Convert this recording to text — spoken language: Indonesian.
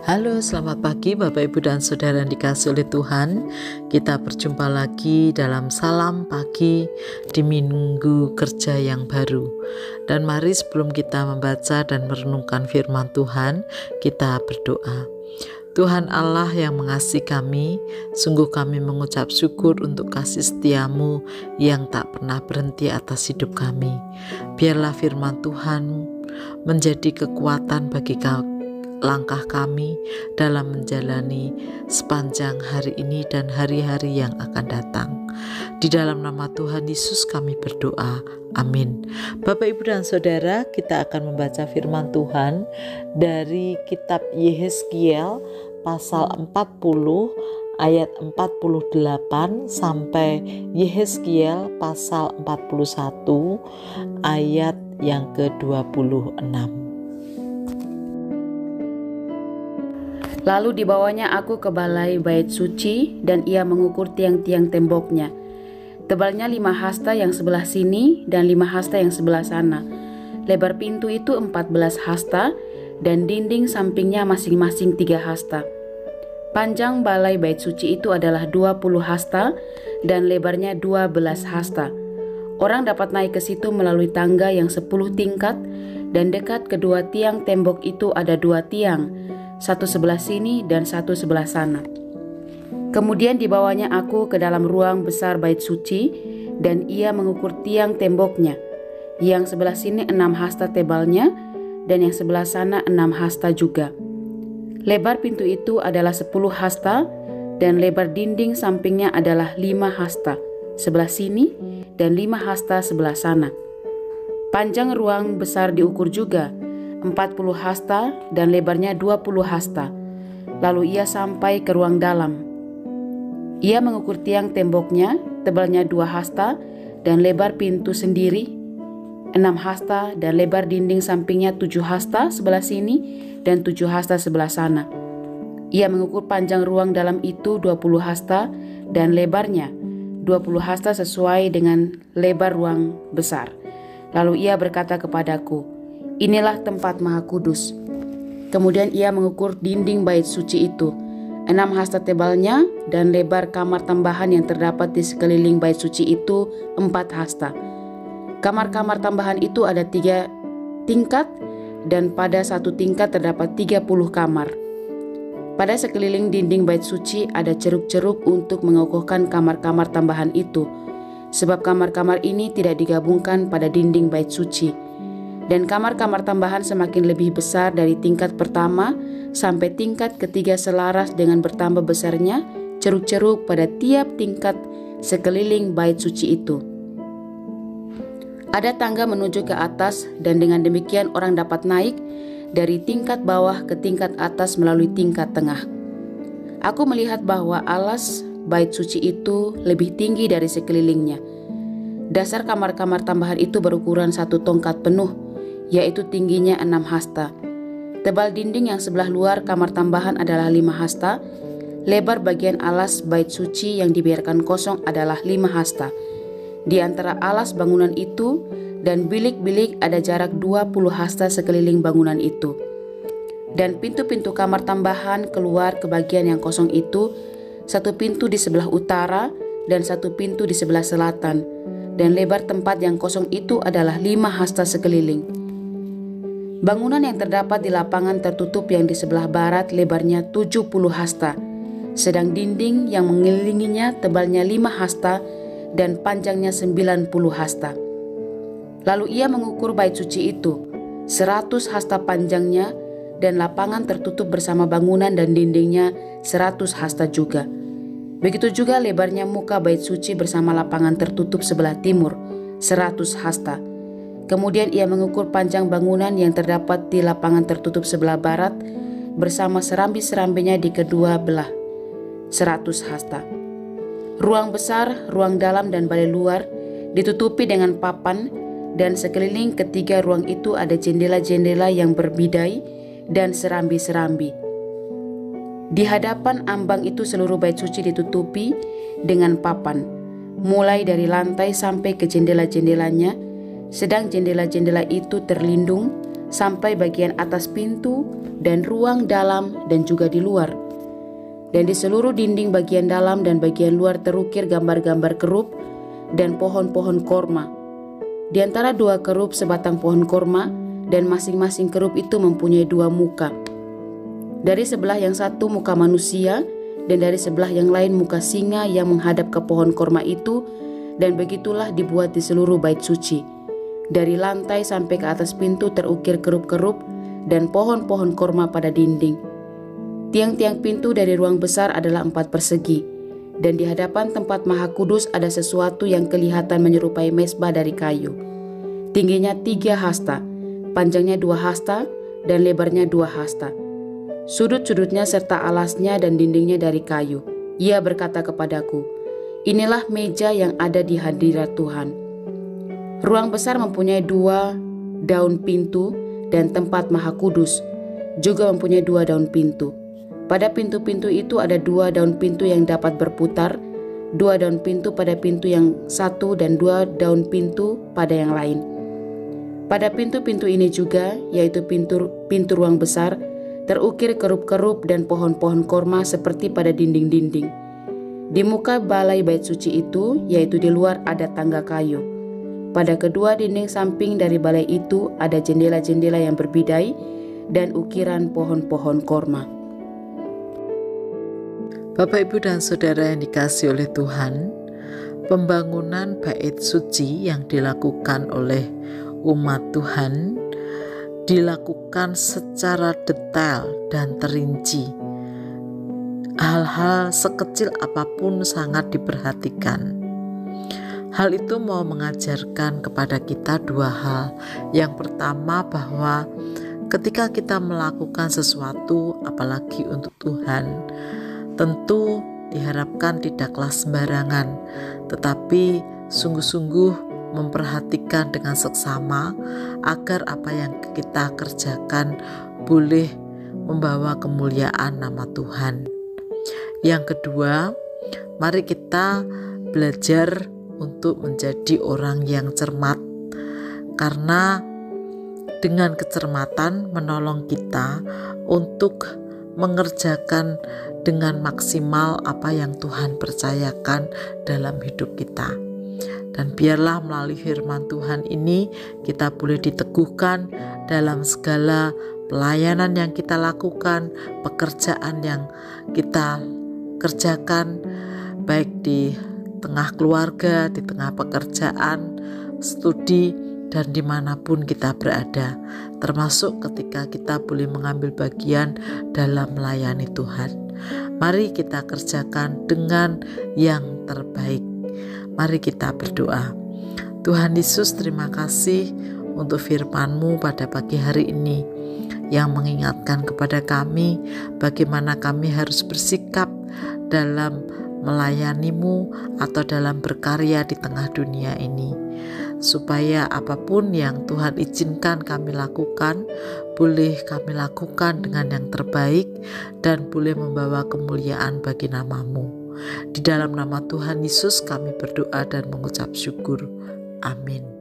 Halo, selamat pagi Bapak Ibu dan Saudara yang dikasihi oleh Tuhan. Kita berjumpa lagi dalam Salam Pagi di Minggu Kerja yang baru. Dan mari sebelum kita membaca dan merenungkan firman Tuhan, kita berdoa. Tuhan Allah yang mengasihi kami, sungguh kami mengucap syukur untuk kasih setiamu yang tak pernah berhenti atas hidup kami. Biarlah firman Tuhan menjadi kekuatan bagi langkah kami dalam menjalani sepanjang hari ini dan hari-hari yang akan datang. Di dalam nama Tuhan Yesus kami berdoa. Amin. Bapak, Ibu, dan Saudara, kita akan membaca firman Tuhan dari kitab Yehezkiel pasal 40 ayat 48 sampai Yehezkiel pasal 41 ayat yang ke-26. Lalu dibawanya aku ke balai bait suci, dan ia mengukur tiang-tiang temboknya. Tebalnya 5 hasta yang sebelah sini dan 5 hasta yang sebelah sana. Lebar pintu itu 14 hasta, dan dinding sampingnya masing-masing 3 hasta. Panjang balai bait suci itu adalah 20 hasta, dan lebarnya 12 hasta. Orang dapat naik ke situ melalui tangga yang 10 tingkat, dan dekat kedua tiang tembok itu ada 2 tiang, satu sebelah sini dan satu sebelah sana. Kemudian dibawanya aku ke dalam ruang besar bait suci, dan ia mengukur tiang temboknya. Yang sebelah sini 6 hasta tebalnya, dan yang sebelah sana 6 hasta juga. Lebar pintu itu adalah 10 hasta, dan lebar dinding sampingnya adalah 5 hasta sebelah sini dan 5 hasta sebelah sana. Panjang ruang besar diukur juga 40 hasta dan lebarnya 20 hasta. Lalu ia sampai ke ruang dalam. Ia mengukur tiang temboknya, tebalnya 2 hasta, dan lebar pintu sendiri 6 hasta, dan lebar dinding sampingnya 7 hasta sebelah sini dan 7 hasta sebelah sana. Ia mengukur panjang ruang dalam itu 20 hasta, dan lebarnya 20 hasta sesuai dengan lebar ruang besar. Lalu ia berkata kepadaku, "Inilah tempat maha kudus." Kemudian ia mengukur dinding bait suci itu, 6 hasta tebalnya, dan lebar kamar tambahan yang terdapat di sekeliling bait suci itu 4 hasta. Kamar-kamar tambahan itu ada 3 tingkat, dan pada satu tingkat terdapat 30 kamar. Pada sekeliling dinding bait suci ada ceruk-ceruk untuk mengokohkan kamar-kamar tambahan itu, sebab kamar-kamar ini tidak digabungkan pada dinding bait suci. Dan kamar-kamar tambahan semakin lebih besar dari tingkat pertama sampai tingkat ketiga selaras dengan bertambah besarnya ceruk-ceruk pada tiap tingkat sekeliling bait suci itu. Ada tangga menuju ke atas, dan dengan demikian orang dapat naik dari tingkat bawah ke tingkat atas melalui tingkat tengah. Aku melihat bahwa alas bait suci itu lebih tinggi dari sekelilingnya. Dasar kamar-kamar tambahan itu berukuran 1 tongkat penuh, yaitu tingginya 6 hasta. Tebal dinding yang sebelah luar kamar tambahan adalah 5 hasta. Lebar bagian alas bait suci yang dibiarkan kosong adalah 5 hasta. Di antara alas bangunan itu dan bilik-bilik ada jarak 20 hasta sekeliling bangunan itu. Dan pintu-pintu kamar tambahan keluar ke bagian yang kosong itu, 1 pintu di sebelah utara dan 1 pintu di sebelah selatan. Dan lebar tempat yang kosong itu adalah 5 hasta sekeliling. Bangunan yang terdapat di lapangan tertutup yang di sebelah barat lebarnya 70 hasta, sedang dinding yang mengelilinginya tebalnya 5 hasta dan panjangnya 90 hasta. Lalu ia mengukur bait suci itu, 100 hasta panjangnya, dan lapangan tertutup bersama bangunan dan dindingnya 100 hasta juga. Begitu juga lebarnya muka bait suci bersama lapangan tertutup sebelah timur, 100 hasta. Kemudian ia mengukur panjang bangunan yang terdapat di lapangan tertutup sebelah barat bersama serambi-serambinya di kedua belah, 100 hasta. Ruang besar, ruang dalam, dan balai luar ditutupi dengan papan, dan sekeliling ketiga ruang itu ada jendela-jendela yang berbidai dan serambi-serambi. Di hadapan ambang itu seluruh bait suci ditutupi dengan papan, mulai dari lantai sampai ke jendela-jendelanya, sedang jendela-jendela itu terlindung sampai bagian atas pintu dan ruang dalam dan juga di luar. Dan di seluruh dinding bagian dalam dan bagian luar terukir gambar-gambar kerub dan pohon-pohon korma. Di antara dua kerub sebatang pohon korma, dan masing-masing kerub itu mempunyai dua muka. Dari sebelah yang satu muka manusia, dan dari sebelah yang lain muka singa yang menghadap ke pohon korma itu, dan begitulah dibuat di seluruh bait suci. Dari lantai sampai ke atas pintu terukir kerub-kerub dan pohon-pohon korma pada dinding. Tiang-tiang pintu dari ruang besar adalah 4 persegi, dan di hadapan tempat Maha Kudus ada sesuatu yang kelihatan menyerupai mezbah dari kayu. Tingginya 3 hasta, panjangnya 2 hasta, dan lebarnya 2 hasta. Sudut-sudutnya serta alasnya dan dindingnya dari kayu. Ia berkata kepadaku, "Inilah meja yang ada di hadirat Tuhan." Ruang besar mempunyai 2 daun pintu dan tempat Maha Kudus juga mempunyai 2 daun pintu. Pada pintu-pintu itu ada 2 daun pintu yang dapat berputar, 2 daun pintu pada pintu yang satu dan 2 daun pintu pada yang lain. Pada pintu-pintu ini juga, yaitu pintu ruang besar, terukir kerub-kerub dan pohon-pohon korma seperti pada dinding-dinding. Di muka balai bait suci itu, yaitu di luar, ada tangga kayu. Pada kedua dinding samping dari balai itu ada jendela-jendela yang berbidai dan ukiran pohon-pohon korma. Bapak, Ibu, dan Saudara yang dikasihi oleh Tuhan, pembangunan bait suci yang dilakukan oleh umat Tuhan dilakukan secara detail dan terinci. Hal-hal sekecil apapun sangat diperhatikan. Hal itu mau mengajarkan kepada kita 2 hal. Yang pertama, bahwa ketika kita melakukan sesuatu, apalagi untuk Tuhan, tentu diharapkan tidaklah sembarangan, tetapi sungguh-sungguh memperhatikan dengan seksama agar apa yang kita kerjakan boleh membawa kemuliaan nama Tuhan. Yang kedua, mari kita belajar untuk menjadi orang yang cermat, karena dengan kecermatan menolong kita untuk mengerjakan dengan maksimal apa yang Tuhan percayakan dalam hidup kita. Dan biarlah melalui firman Tuhan ini kita boleh diteguhkan dalam segala pelayanan yang kita lakukan, pekerjaan yang kita kerjakan, baik di tengah keluarga, di tengah pekerjaan, studi, dan dimanapun kita berada, termasuk ketika kita boleh mengambil bagian dalam melayani Tuhan. Mari kita kerjakan dengan yang terbaik. Mari kita berdoa. Tuhan Yesus, terima kasih untuk firman-Mu pada pagi hari ini yang mengingatkan kepada kami bagaimana kami harus bersikap dalam melayani-Mu atau dalam berkarya di tengah dunia ini, supaya apapun yang Tuhan izinkan kami lakukan, boleh kami lakukan dengan yang terbaik dan boleh membawa kemuliaan bagi nama-Mu. Di dalam nama Tuhan Yesus kami berdoa dan mengucap syukur. Amin.